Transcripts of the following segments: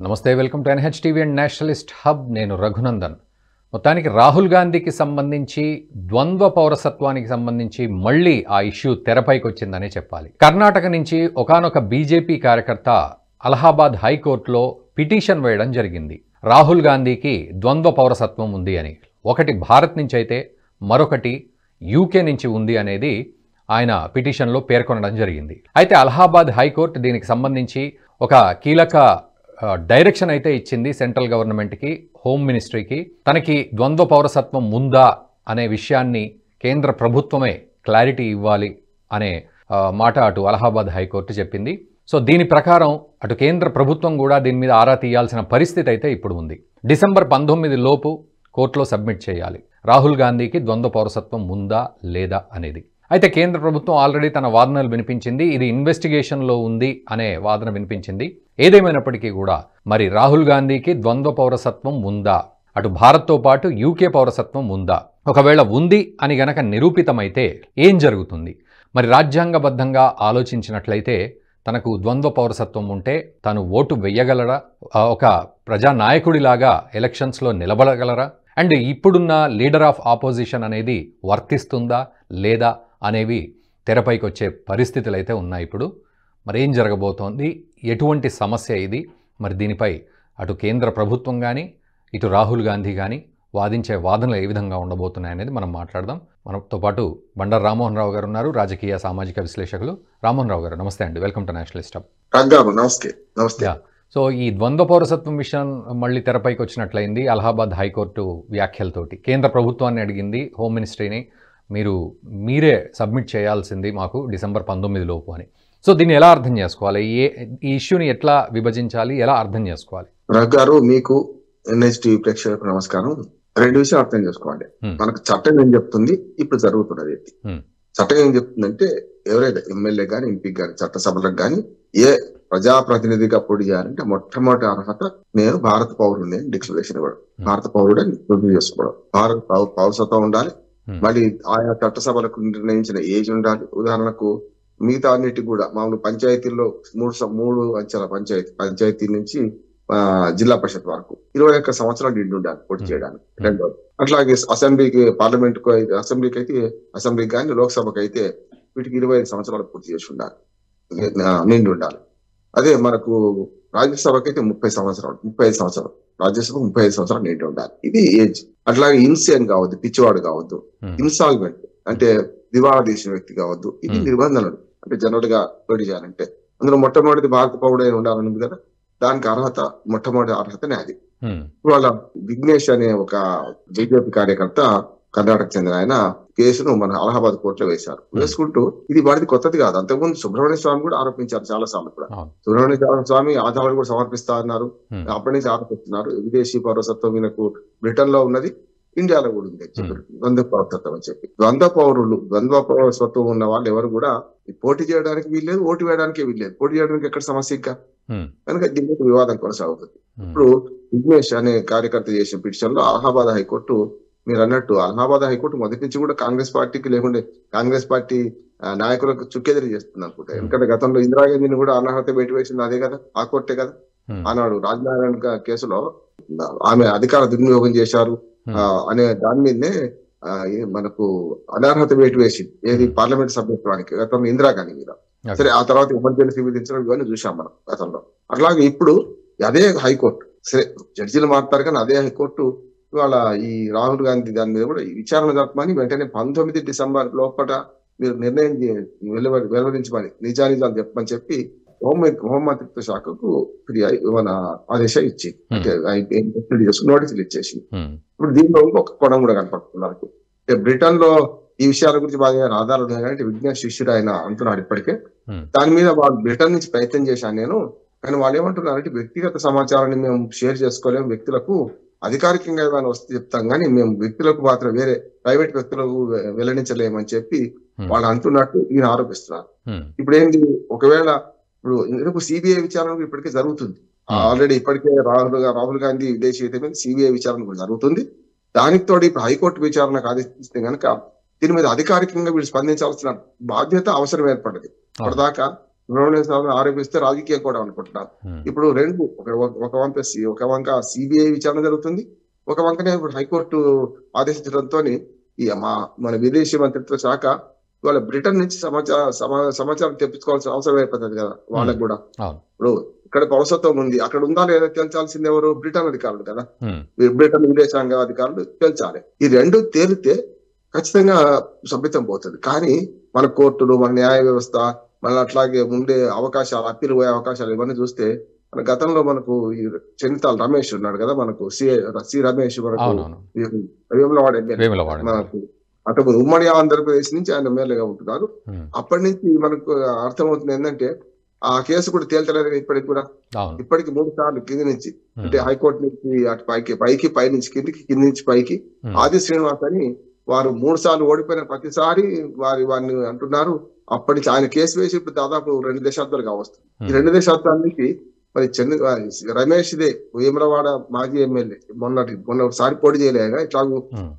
నమస్తే, welcome to NH TV and Nationalist hub. నేను రఘునందన్. మొత్తానికి రాహుల్ గాంధీకి సంబంధించి ద్వంద్వ పౌరసత్వానికి సంబంధించి మళ్ళీ ఆ ఇష్యూ తెరపైకి వచ్చిందనే చెప్పాలి. కర్ణాటక నుంచి ఒకానొక బీజేపీ కార్యకర్త అలహాబాద్ హైకోర్టులో పిటిషన్ వేయడం జరిగింది. రాహుల్ గాంధీకి ద్వంద్వ పౌరసత్వం ఉంది అని. ఒకటి భారత్ నుంచి అయితే మరొకటి యూకే నుంచి ఉంది అనేది ఆయన పిటిషన్లో పేర్కొనడం జరిగింది. అయితే అలహాబాద్ హైకోర్టు దీనికి సంబంధించి ఒక కీలక డైరెక్షన్ అయితే ఇచ్చింది సెంట్రల్ గవర్నమెంట్కి, హోమ్ మినిస్ట్రీకి. తనకి ద్వంద్వ పౌరసత్వం ఉందా అనే విషయాన్ని కేంద్ర ప్రభుత్వమే క్లారిటీ ఇవ్వాలి అనే మాట అటు అలహాబాద్ హైకోర్టు చెప్పింది. సో దీని ప్రకారం అటు కేంద్ర ప్రభుత్వం కూడా దీని మీద ఆరా తీయాల్సిన పరిస్థితి అయితే ఇప్పుడు ఉంది. డిసెంబర్ 19 లోపు కోర్టులో సబ్మిట్ చేయాలి రాహుల్ గాంధీకి ద్వంద్వ పౌరసత్వం ఉందా లేదా అనేది. అయితే కేంద్ర ప్రభుత్వం ఆల్రెడీ తన వాదనలు వినిపించింది. ఇది ఇన్వెస్టిగేషన్లో ఉంది అనే వాదన వినిపించింది. ఏదేమైనప్పటికీ కూడా మరి రాహుల్ గాంధీకి ద్వంద్వ పౌరసత్వం ఉందా, అటు భారత్తో పాటు యూకే పౌరసత్వం ఉందా, ఒకవేళ ఉంది అని గనక నిరూపితమైతే ఏం జరుగుతుంది? మరి రాజ్యాంగబద్ధంగా ఆలోచించినట్లయితే తనకు ద్వంద్వ పౌరసత్వం ఉంటే తను ఓటు వెయ్యగలరా, ఒక ప్రజానాయకుడిలాగా ఎలక్షన్స్లో నిలబడగలరా, అండ్ ఇప్పుడున్న లీడర్ ఆఫ్ ఆపోజిషన్ అనేది వర్తిస్తుందా లేదా అనేవి తెరపైకి వచ్చే పరిస్థితులు అయితే ఉన్నాయి. ఇప్పుడు మరి ఏం జరగబోతోంది, ఎటువంటి సమస్య ఇది, మరి దీనిపై అటు కేంద్ర ప్రభుత్వం కానీ ఇటు రాహుల్ గాంధీ కానీ వాదించే వాదనలు ఏ విధంగా ఉండబోతున్నాయి అనేది మనం మాట్లాడదాం. మనతో పాటు బండారు రామ్మోహన్ రావు గారు ఉన్నారు, రాజకీయ సామాజిక విశ్లేషకులు. రామ్మోహన్ రావు గారు నమస్తే అండి, వెల్కమ్ టు నేషనలిస్ట్ హబ్. నమస్తే. సో ఈ ద్వంద్వ పౌరసత్వం విషయం మళ్ళీ తెరపైకి వచ్చినట్లయింది అలహాబాద్ హైకోర్టు వ్యాఖ్యలతోటి. కేంద్ర ప్రభుత్వాన్ని అడిగింది, హోమ్ మినిస్ట్రీని, మీరే సబ్మిట్ చేయాల్సింది మాకు డిసెంబర్ 19 లోపు అని. సో దీన్ని ఎలా అర్థం చేసుకోవాలి, ఈ ఇష్యూని ఎట్లా విభజించాలి, ఎలా అర్థం చేసుకోవాలి? రఘు గారు, మీకు ఎన్హెచ్టీవీ ప్రేక్షకులకు నమస్కారం. రెండు విషయాలు అర్థం చేసుకోవాలి. మనకు చట్టం ఏం చెప్తుంది, ఇప్పుడు జరుగుతున్నది చట్టం ఏం చెప్తుందంటే, ఎవరైతే ఎమ్మెల్యే గాని ఎంపీ గాని చట్టసభలకు గాని ఏ ప్రజాప్రతినిధిగా పోటీ చేయాలంటే మొట్టమొదటి అర్హత నేను భారత పౌరుడిని డిక్లరేషన్ ఇవ్వడం, భారత పౌరుడని రుజువు చేసుకోవడం, భారత పౌరసత్వం ఉండాలి. మళ్ళీ ఆయా చట్టసభలకు నిర్ణయించిన ఏజ్ ఉండాలి. ఉదాహరణకు మిగతా అన్నిటి కూడా మామూలు పంచాయతీల్లో మూడు అంచెల పంచాయతీ నుంచి జిల్లా పరిషత్ వరకు 21 సంవత్సరాలు నిండి ఉండాలి పోటీ చేయడానికి. రెండోది అట్లాగే అసెంబ్లీకి, పార్లమెంట్ కు అయితే అసెంబ్లీకి కానీ లోక్సభకు అయితే వీటికి 25 సంవత్సరాలు పూర్తి చేసి ఉండాలి, నిండి ఉండాలి. అదే మనకు రాజ్యసభకి అయితే 35 సంవత్సరాలు రాజ్యసభ 35 సంవత్సరాలు నిండి ఉండాలి. ఇది ఏజ్. అట్లాగే ఇన్సియన్ కావద్దు, పిచ్చివాడు కావద్దు, ఇన్సాల్వెంట్ అంటే దివాళా తీసిన వ్యక్తి కావద్దు. ఇది నిబంధనలు. అంటే జనరల్ గా పోటీ చేయాలంటే అందులో మొట్టమొదటి భారత పౌరుడే ఉండాలని కదా, దానికి అర్హత మొట్టమొదటి అర్హతనే అది. ఇవాళ విఘ్నేష్ అనే ఒక బీజేపీ కార్యకర్త, కర్ణాటక చెందిన ఆయన, కేసును మన అలహాబాద్ కోర్టులో వేసుకుంటూ, ఇది వాడిది కొత్తది కాదు. అంతకుముందు సుబ్రహ్మణ్య స్వామి కూడా ఆరోపించారు చాలా సార్లు కూడా. సుబ్రహ్మణ్య స్వామి ఆధారాలు కూడా సమర్పిస్తా అన్నారు. అప్పటి నుంచి ఆరోపిస్తున్నారు విదేశీ పౌరసత్వం ఈయనకు బ్రిటన్ లో ఉన్నది, ఇండియాలో కూడా ఉంది ద్వంద్వ పౌరసత్వం అని చెప్పి. ద్వంద్వ పౌరసత్వం ఉన్న వాళ్ళు ఎవరు కూడా పోటీ చేయడానికి వీల్లేదు, ఓటు వేయడానికి వీల్లేదు. పోటీ చేయడానికి ఎక్కడ సమస్య ఇంకా, కనుక దీనికి వివాదం కొనసాగుతుంది. ఇప్పుడు విఘ్నేష్ అనే కార్యకర్త చేసిన పిటిషన్ లో అలహాబాద్ హైకోర్టు, మీరు అన్నట్టు అలహాబాద్ హైకోర్టు మొదటి నుంచి కూడా కాంగ్రెస్ పార్టీకి లేకుంటే కాంగ్రెస్ పార్టీ నాయకులకు చుక్కెదిరి చేస్తుంది అనుకుంటా. ఎందుకంటే గతంలో ఇందిరాగాంధీని కూడా అనర్హత బయట వేసింది అదే కదా, ఆ కోర్టే కదా. ఆనాడు రాజనారాయణ కేసులో ఆమె అధికార దుర్వినియోగం చేశారు అనే దాని మీదనే మనకు అనర్హత వేటు వేసింది, ఏది పార్లమెంట్ సభ్యత్వానికి, గతంలో ఇందిరాగాంధీ మీద. సరే, ఆ తర్వాత ఎమర్జెన్సీ విధించడం ఇవన్నీ చూసాం మనం గతంలో. అట్లాగే ఇప్పుడు అదే హైకోర్టు, సరే జడ్జీలు మారుతారు కానీ అదే హైకోర్టు ఇవాళ ఈ రాహుల్ గాంధీ దాని మీద కూడా విచారణ జరపమని వెంటనే 19 డిసెంబర్ లోపల మీరు నిర్ణయం వెలువరించమని, నిజానిజాలు చెప్పమని చెప్పి హోంమంత్రిత్వ శాఖకు మన ఆదేశాలు ఇచ్చి నోటీసులు ఇచ్చేసి. ఇప్పుడు దీనిలో ఇంకొక కోణం కూడా కనపడుతున్నారు. బ్రిటన్ లో ఈ విషయాల గురించి బాగా ఆధారాలు ఉన్నాయంటే విజ్ఞాన శిష్యుడు ఆయన అంటున్నాడు ఇప్పటికే. దాని మీద వాళ్ళు బ్రిటన్ నుంచి ప్రయత్నం చేశాను నేను, కానీ వాళ్ళు ఏమంటున్నారంటే వ్యక్తిగత సమాచారాన్ని మేము షేర్ చేసుకోలేము, వ్యక్తులకు అధికారికంగా ఏమైనా వస్తే చెప్తాం కానీ మేము వ్యక్తులకు మాత్రం వేరే ప్రైవేట్ వ్యక్తులకు వెల్లడించలేమని చెప్పి వాళ్ళు అంటున్నట్టు ఈయన ఆరోపిస్తున్నారు. ఇప్పుడు ఏంటి, ఒకవేళ ఇప్పుడు సిబిఐ విచారణ ఇప్పటికే జరుగుతుంది ఆల్రెడీ. ఇప్పటికే రాహుల్ గాంధీ విదేశీ మీద సిబిఐ విచారణ కూడా జరుగుతుంది. దానికి తోడు ఇప్పుడు హైకోర్టు విచారణకు ఆదేశిస్తే కనుక దీని మీద అధికారికంగా వీళ్ళు స్పందించాల్సిన బాధ్యత, అవసరం ఏర్పడ్డది. ఇప్పటిదాకా సుబ్రహ్మణ్య స్వామిని ఆరోపిస్తే రాజకీయం కూడా అనుకుంటున్నారు. ఇప్పుడు రెండు ఒక వంక సిబిఐ విచారణ జరుగుతుంది, ఒక వంకనే ఇప్పుడు హైకోర్టు ఆదేశించడంతో మన విదేశీ మంత్రిత్వ శాఖ ఇవాళ బ్రిటన్ నుంచి సమాచారం తెప్పించుకోవాల్సిన అవసరం ఏర్పడుతుంది కదా వాళ్ళకి కూడా. ఇప్పుడు ఇక్కడ పౌరసత్వం ఉంది, అక్కడ ఉందా లేదా తేల్చాల్సింది ఎవరు? బ్రిటన్ అధికారులు కదా, బ్రిటన్ విదేశాంగ అధికారులు తేల్చాలి. ఈ రెండు తేలితే ఖచ్చితంగా సభ్యత్వం పోతుంది. కానీ మన కోర్టులు, మన న్యాయ వ్యవస్థ, మళ్ళీ అట్లాగే ఉండే అవకాశాలు, అప్పీలు పోయే అవకాశాలు ఇవన్నీ చూస్తే మన గతంలో మనకు ఈ చెన్నితాల రమేష్ ఉన్నాడు కదా, మనకు సి రమేష్, మనకు వేములవాడ ఎమ్మెల్యే, మనకు అటు ఉమ్మడి ఆంధ్రప్రదేశ్ నుంచి ఆయన ఎమ్మెల్యేగా ఉంటున్నారు. అప్పటి నుంచి మనకు అర్థమవుతుంది ఏంటంటే ఆ కేసు కూడా తేల్చలేదు ఇప్పటికి కూడా. ఇప్పటికి 3 సార్లు కింది నుంచి, అంటే హైకోర్టు నుంచి అటు పైకి పై నుంచి కిందికి, కింది నుంచి పైకి ఆది శ్రీనివాస్ అని వారు 3 సార్లు ఓడిపోయిన ప్రతిసారి వారిని అంటున్నారు. అప్పటి నుంచి ఆయన కేసు వేసి ఇప్పుడు దాదాపు 2 దశాబ్దాలు కావస్తుంది. ఈ 2 దశాబ్దాల నుంచి మరి రమేష్ దే వేములవాడ మాజీ ఎమ్మెల్యే మొన్నటిసారి పోటీ చేయలేగా, ఇట్లా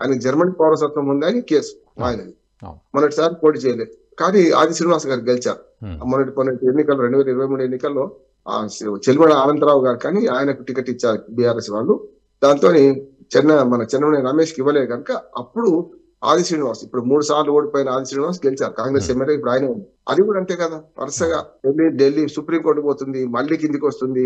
ఆయన జర్మనీ పౌరసత్వం ఉంది అని కేసు ఆయనది, మొన్నటిసారి పోటీ చేయలేదు. కానీ ఆది శ్రీనివాస్ గారు గెలిచారు. మొన్నటి ఎన్నికల్లో 2023 ఎన్నికల్లో చెల్మడ అనంతరావు గారు కానీ ఆయనకు టికెట్ ఇచ్చారు బీఆర్ఎస్ వాళ్ళు. దాంతో మన చెన్నమనే రమేష్ కి ఇవ్వలేదు కనుక అప్పుడు ఆది శ్రీనివాస్, ఇప్పుడు 3 సార్లు ఓడిపోయిన ఆది శ్రీనివాస్ గెలిచారు కాంగ్రెస్ ఎమ్మెల్యే. ఇప్పుడు ఆయన ఉంది. అది కూడా అంతే కదా, వరుసగా ఢిల్లీ సుప్రీంకోర్టు పోతుంది, మళ్ళీ కిందికి వస్తుంది,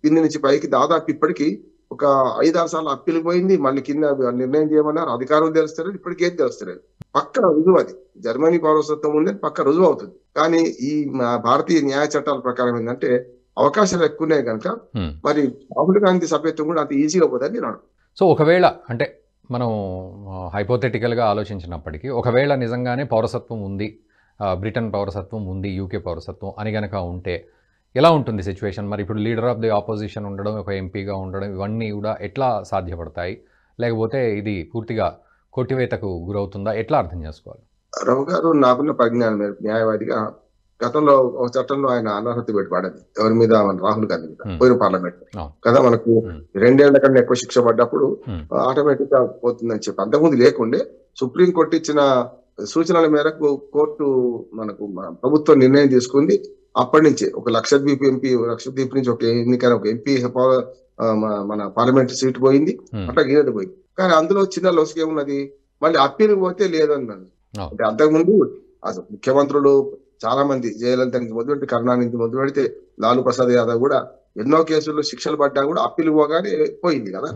కింది నుంచి పైకి దాదాపు ఇప్పటికి ఒక 5-6 సార్లు అప్పీలు పోయింది. మళ్ళీ కింద నిర్ణయం చేయమన్నారు, అధికారులు తెలుస్తలేదు, ఇప్పటికి ఏం తెలుస్తలేదు. పక్క రుజువు అది జర్మనీ పౌరసత్వం ఉందని పక్క రుజువు అవుతుంది. కానీ ఈ భారతీయ న్యాయ చట్టాల ప్రకారం ఏంటంటే అవకాశాలు ఎక్కువ ఉన్నాయి కనుక మరి రాహుల్ గాంధీ సభ్యత్వం కూడా అంత ఈజీగా పోతుంది నేను. సో ఒకవేళ అంటే మనం హైపోథెటికల్గా ఆలోచించినప్పటికీ ఒకవేళ నిజంగానే పౌరసత్వం ఉంది, బ్రిటన్ పౌరసత్వం ఉంది, యూకే పౌరసత్వం అని కనుక ఉంటే ఎలా ఉంటుంది సిచ్యువేషన్? మరి ఇప్పుడు లీడర్ ఆఫ్ ది ఆపోజిషన్ ఉండడం, ఒక ఎంపీగా ఉండడం, ఇవన్నీ కూడా ఎట్లా సాధ్యపడతాయి? లేకపోతే ఇది పూర్తిగా కొట్టివేతకు గురవుతుందా? ఎట్లా అర్థం చేసుకోవాలి? రావు గారు నాకున్న పరిజ్ఞానం మేరకు న్యాయవాదిగా గతంలో ఒక చట్టంలో ఆయన అనర్హత పెట్టబడింది ఎవరి మీద, రాహుల్ గాంధీ మీద, పోయిన పార్లమెంట్ కదా. మనకు 2 ఏళ్ల కన్నా ఎక్కువ శిక్ష పడ్డప్పుడు ఆటోమేటిక్ గా పోతుందని చెప్పి అంతకుముందు లేకుండే సుప్రీంకోర్టు ఇచ్చిన సూచనల మేరకు కోర్టు మనకు ప్రభుత్వం నిర్ణయం తీసుకుంది. అప్పటి నుంచే ఒక లక్షద్వీప్ నుంచి ఒక ఎన్నికైన ఒక ఎంపీ మన పార్లమెంట్ సీట్ పోయింది, అట్లా గీనది పోయింది. కానీ అందులో చిన్న లోసుకు ఏమున్నది, మళ్ళీ అప్పీల్ పోతే లేదన్నది. అంటే అంతకుముందు అసలు ముఖ్యమంత్రులు చాలా మంది, జయలలిత నుంచి మొదలుపెట్టి, కరుణానిధి మొదలు పెడితే లాలూ ప్రసాద్ యాదవ్ కూడా ఎన్నో కేసుల్లో శిక్షలు పడ్డా కూడా అప్పీల్ పోగానే పోయింది కదా.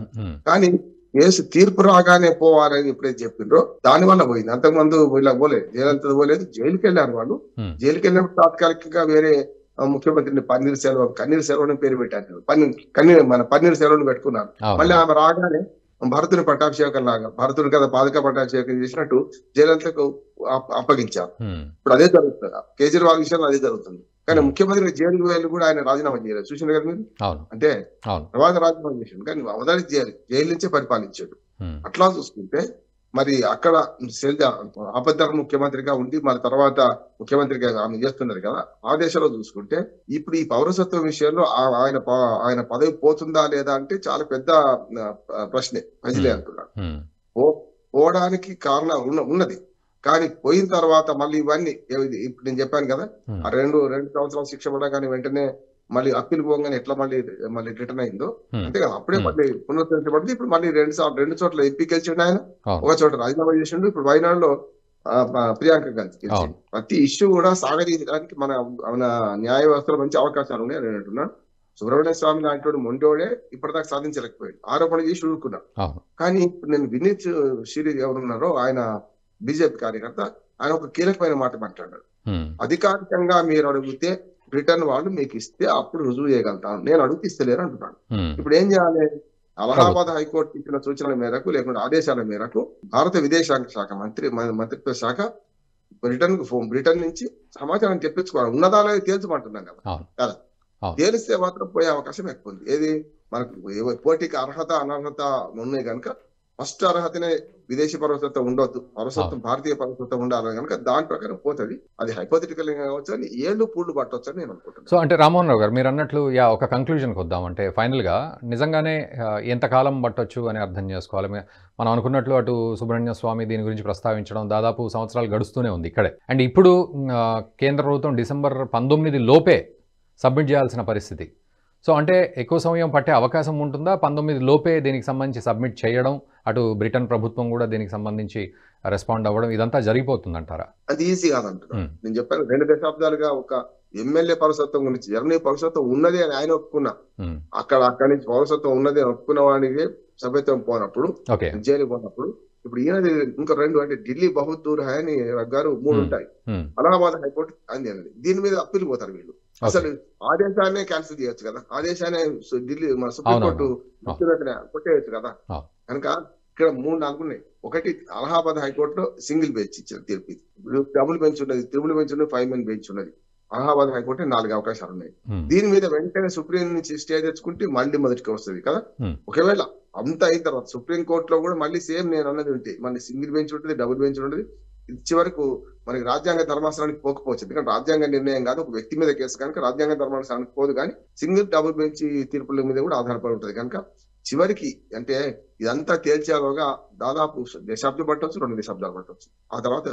కానీ కేసు తీర్పు రాగానే పోవాలని ఎప్పుడైతే చెప్పిండ్రో దానివల్ల పోయింది. అంతకుముందు ఇలా పోలేదు, జయలలిత పోలేదు, జైలుకి వెళ్ళారు వాళ్ళు. జైలుకి వెళ్ళినప్పుడు తాత్కాలికంగా వేరే ముఖ్యమంత్రిని కన్నీరు సెలవుని పేరు పెట్టారు, మన పన్నీర్ సెలవుని పెట్టుకున్నారు. మళ్ళీ ఆమె రాగానే భరతుని పట్టాభిషేకం లాగా, భరతుని కదా పాదుక పట్టాభిషేకం చేసినట్టు జయలలితకు అప్పగించారు. ఇప్పుడు అదే జరుగుతుంది, కేజ్రీవాల్ విషయంలో అదే జరుగుతుంది. కానీ ముఖ్యమంత్రి జైలుకు వెళ్ళి కూడా ఆయన రాజీనామా చేయలేదు, చూసిన కదా మీరు. అంటే తర్వాత రాజీనామా చేసాడు, కానీ మొదటి జైలు నుంచే పరిపాలించాడు. అట్లా చూసుకుంటే మరి అక్కడ అబద్ధ ముఖ్యమంత్రిగా ఉండి మరి తర్వాత ముఖ్యమంత్రిగా ఆమె చేస్తున్నది కదా. ఆ దేశంలో చూసుకుంటే ఇప్పుడు ఈ పౌరసత్వం విషయంలో ఆయన పదవి పోతుందా లేదా అంటే చాలా పెద్ద ప్రశ్నే, ప్రజలే అంటున్నాడు. పోవడానికి కారణం ఉన్నది, కానీ పోయిన తర్వాత మళ్ళీ ఇవన్నీ ఇప్పుడు నేను చెప్పాను కదా, ఆ 2 సంవత్సరాల శిక్ష పడగానే వెంటనే మళ్ళీ అప్పీల్ పోగానే ఎట్లా మళ్ళీ రిటర్న్ అయిందో అంతే కదా. అప్పుడే మళ్ళీ పునరుద్ధరించబడింది. ఇప్పుడు మళ్ళీ 2 చోట్ల ఎంపీ గెలిచిండు ఆయన, ఒక చోట రాజీనామా చేసిండు. ఇప్పుడు వయనాడులో ప్రియాంక గాంధీ గెలిచింది. ప్రతి ఇష్యూ కూడా సాగదీయడానికి మన న్యాయ వ్యవస్థలో మంచి అవకాశాలు ఉన్నాయి అని అంటున్నాను. సుబ్రహ్మణ్య స్వామి లాంటి మొండోడే ఇప్పటిదాకా సాధించలేకపోయాడు, ఆరోపణ చేసి ఊరుకున్నాడు. కానీ ఇప్పుడు నేను వినీత్ షిరి ఎవరున్నారో ఆయన బీజేపీ కార్యకర్త, ఆయన ఒక కీలకమైన మాట మాట్లాడాడు. అధికారికంగా మీరు అడిగితే బ్రిటన్ వాళ్ళు మీకు ఇస్తే అప్పుడు రుజువు చేయగలుగుతాను, నేను అడుగుతూ ఇస్తలేరు అంటున్నాడు. ఇప్పుడు ఏం చేయాలి? అలహాబాద్ హైకోర్టు ఇచ్చిన సూచనల మేరకు లేకుంటే ఆదేశాల మేరకు భారత విదేశాంగ శాఖ మంత్రిత్వ శాఖ బ్రిటన్ నుంచి సమాచారం తెప్పించుకోవాలి. ఉన్నదాలో తేల్చమంటున్నాం కదా, తేలిస్తే మాత్రం పోయే అవకాశం ఎక్కువ ఉంది. ఏది మనకు పోటీకి అర్హత అనర్హత ఉన్నాయి కనుక ఫస్ట్ అర్హతనే విదేశీ పౌరసత్వం ఉండొద్దు, పౌరసత్వం భారతీయ పౌరసత్వం ఉండాలని కనుక దాని ప్రకారం పోతుంది. అది హైపోథెటికల్ కావచ్చు అని ఏళ్ళు పూళ్ళు పట్టవచ్చు అని నేను అనుకుంటున్నాను. సో అంటే రామ్మోహన్ రావు గారు మీరు అన్నట్లు ఒక కంక్లూజన్కి వద్దాం. అంటే ఫైనల్గా నిజంగానే ఎంతకాలం పట్టొచ్చు అని అర్థం చేసుకోవాలి. మనం అనుకున్నట్లు అటు సుబ్రహ్మణ్య స్వామి దీని గురించి ప్రస్తావించడం దాదాపు సంవత్సరాలు గడుస్తూనే ఉంది ఇక్కడే. అండ్ ఇప్పుడు కేంద్ర ప్రభుత్వం డిసెంబర్ 19 లోపే సబ్మిట్ చేయాల్సిన పరిస్థితి. సో అంటే ఎక్కువ సమయం పట్టే అవకాశం ఉంటుందా? 19 లోపే దీనికి సంబంధించి సబ్మిట్ చేయడం, అటు బ్రిటన్ ప్రభుత్వం కూడా దీనికి సంబంధించి రెస్పాండ్ అవ్వడం, ఇదంతా జరిగిపోతుందంటారా? అది ఈజీ కాదంటున్నా. నేను చెప్పాను 2 దశాబ్దాలుగా ఒక ఎమ్మెల్యే పౌరసత్వం గురించి జర్మనీ పౌరసత్వం ఉన్నది అని ఆయన ఒప్పుకున్నా, అక్కడి నుంచి పౌరసత్వం ఉన్నది అని ఒప్పుకున్న వాడికి సభ్యత్వం పోనప్పుడు, జైలు పోనప్పుడు, ఇప్పుడు ఈయనది ఇంకా 2 అంటే ఢిల్లీ బహుత్ దూర్ హై అని గారు 3 ఉంటాయి, అలహాబాద్ హైకోర్టు అంది అన్నది. దీని మీద అప్పీల్ పోతారు వీళ్ళు. అసలు ఆదేశాన్ని క్యాన్సిల్ చేయొచ్చు కదా, ఆదేశాన్ని ఢిల్లీ మన సుప్రీంకోర్టు కొట్టేయచ్చు కదా. కనుక ఇక్కడ 3-4 ఉన్నాయి. ఒకటి అలహాబాద్ హైకోర్టులో సింగిల్ బెంచ్ ఇచ్చారు తీర్పు. డబుల్ బెంచ్ ఉన్నది, ట్రిపుల్ బెంచ్ ఉన్నది, 5 మెన్ బెంచ్ ఉన్నది. అలహాబాద్ హైకోర్టు 4 అవకాశాలు ఉన్నాయి. దీని మీద వెంటనే సుప్రీం నుంచి స్టే తెచ్చుకుంటే మళ్ళీ మొదటికి వస్తుంది కదా. ఒకవేళ అంత అయిన తర్వాత సుప్రీం కోర్టులో కూడా మళ్ళీ సేమ్ నేను అన్నది ఉంటే మళ్ళీ సింగిల్ బెంచ్ ఉంటుంది, డబుల్ బెంచ్ ఉంటుంది. చివరకు మనకి రాజ్యాంగ ధర్మాసనానికి పోకపోవచ్చు, ఎందుకంటే రాజ్యాంగ నిర్ణయం కాదు, ఒక వ్యక్తి మీద కేసు కనుక రాజ్యాంగ ధర్మాసనానికి పోదు. కానీ సింగిల్ డబుల్ బెంచ్ తీర్పుల మీద కూడా ఆధారపడి ఉంటుంది. కనుక చివరికి అంటే ఇదంతా తేల్చేలోగా దాదాపు దశాబ్దం పట్టవచ్చు, 2 దశాబ్దాలు పట్టవచ్చు. ఆ తర్వాత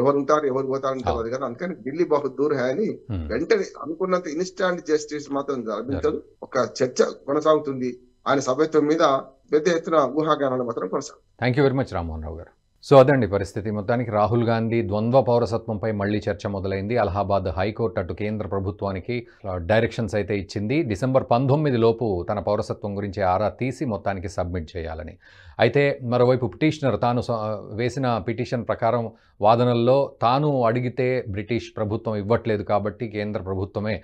ఎవరు ఉంటారు ఎవరు పోతారని తెలియదు కదా. అందుకని ఢిల్లీ బహుత్ దూర్ హై అని వెంటనే అనుకున్నంత ఇన్స్టాంట్ జస్టిస్ మాత్రం లభించదు. ఒక చర్చ కొనసాగుతుంది. ఆయన సభ్యత్వం మీద పెద్ద ఎత్తున ఊహాగానాలు మాత్రం కొనసాగుతుంది. Thank you very much Rammohan Rao గారు. సో అదండి పరిస్థితి. మొత్తానికి రాహుల్ గాంధీ ద్వంద్వ పౌరసత్వంపై మళ్లీ చర్చ మొదలైంది. అలహాబాద్ హైకోర్టు అటు కేంద్ర ప్రభుత్వానికి డైరెక్షన్స్ అయితే ఇచ్చింది. డిసెంబర్ 19 లోపు తన పౌరసత్వం గురించి ఆరా తీసి మొత్తానికి సబ్మిట్ చేయాలని. అయితే మరోవైపు పిటిషనర్ తాను వేసిన పిటిషన్ ప్రకారం వాదనల్లో తాను అడిగితే బ్రిటిష్ ప్రభుత్వం ఇవ్వట్లేదు కాబట్టి కేంద్ర ప్రభుత్వమే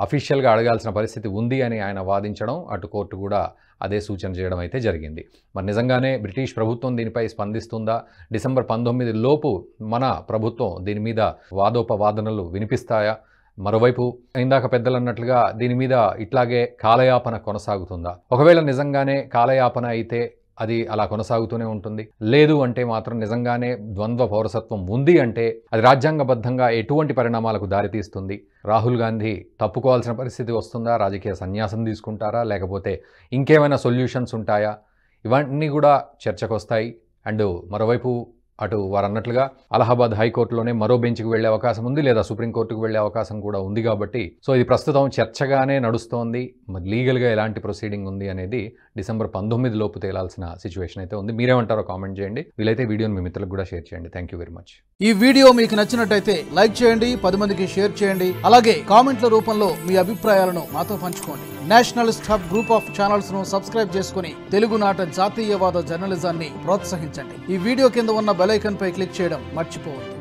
అఫీషియల్గా అడగాల్సిన పరిస్థితి ఉంది అని ఆయన వాదించడం, అటు కోర్టు కూడా అదే సూచన చేయడం అయితే జరిగింది. మరి నిజంగానే బ్రిటిష్ ప్రభుత్వం దీనిపై స్పందిస్తుందా? డిసెంబర్ 19 లోపు మన ప్రభుత్వం దీని మీద వాదోపవాదనలు వినిపిస్తాయా? మరోవైపు ఇందాక పెద్దలు అన్నట్లుగా దీని మీద ఇట్లాగే కాలయాపన కొనసాగుతుందా? ఒకవేళ నిజంగానే కాలయాపన అయితే అది అలా కొనసాగుతూనే ఉంటుంది. లేదు అంటే మాత్రం నిజంగానే ద్వంద్వ పౌరసత్వం ఉంది అంటే అది రాజ్యాంగబద్ధంగా ఎటువంటి పరిణామాలకు దారితీస్తుంది? రాహుల్ గాంధీ తప్పుకోవాల్సిన పరిస్థితి వస్తుందా? రాజకీయ సన్యాసం తీసుకుంటారా? లేకపోతే ఇంకేమైనా సొల్యూషన్స్ ఉంటాయా? ఇవన్నీ కూడా చర్చకు వస్తాయి. అండ్ మరోవైపు అటు వారు అన్నట్లుగా అలహాబాద్ హైకోర్టులోనే మరో బెంచ్కి వెళ్లే అవకాశం ఉంది, లేదా సుప్రీంకోర్టుకు వెళ్లే అవకాశం కూడా ఉంది. కాబట్టి సో ఇది ప్రస్తుతం చర్చగానే నడుస్తోంది. మరి లీగల్గా ఎలాంటి ప్రొసీడింగ్ ఉంది అనేది డిసెంబర్ 19 లోపు తేలాల్సిన సిచ్యువేషన్ అయితే ఉంది. మీరేమంటారో కామెంట్ చేయండి. వీలైతే వీడియోని మీ మిత్రులకు కూడా షేర్ చేయండి. Thank you very much. ఈ వీడియో మీకు నచ్చినట్టయితే లైక్ చేయండి, 10 మందికి షేర్ చేయండి. అలాగే కామెంట్ల రూపంలో మీ అభిప్రాయాలను మాతో పంచుకోండి. Nationalist hub group of channels ను సబ్స్క్రైబ్ చేసుకుని తెలుగునాట జాతీయవాద జర్నలిజాన్ని ప్రోత్సహించండి. ఈ వీడియో కింద ఉన్న బెల్ ఐకాన్ పై క్లిక్ చేయడం మర్చిపోవద్దు.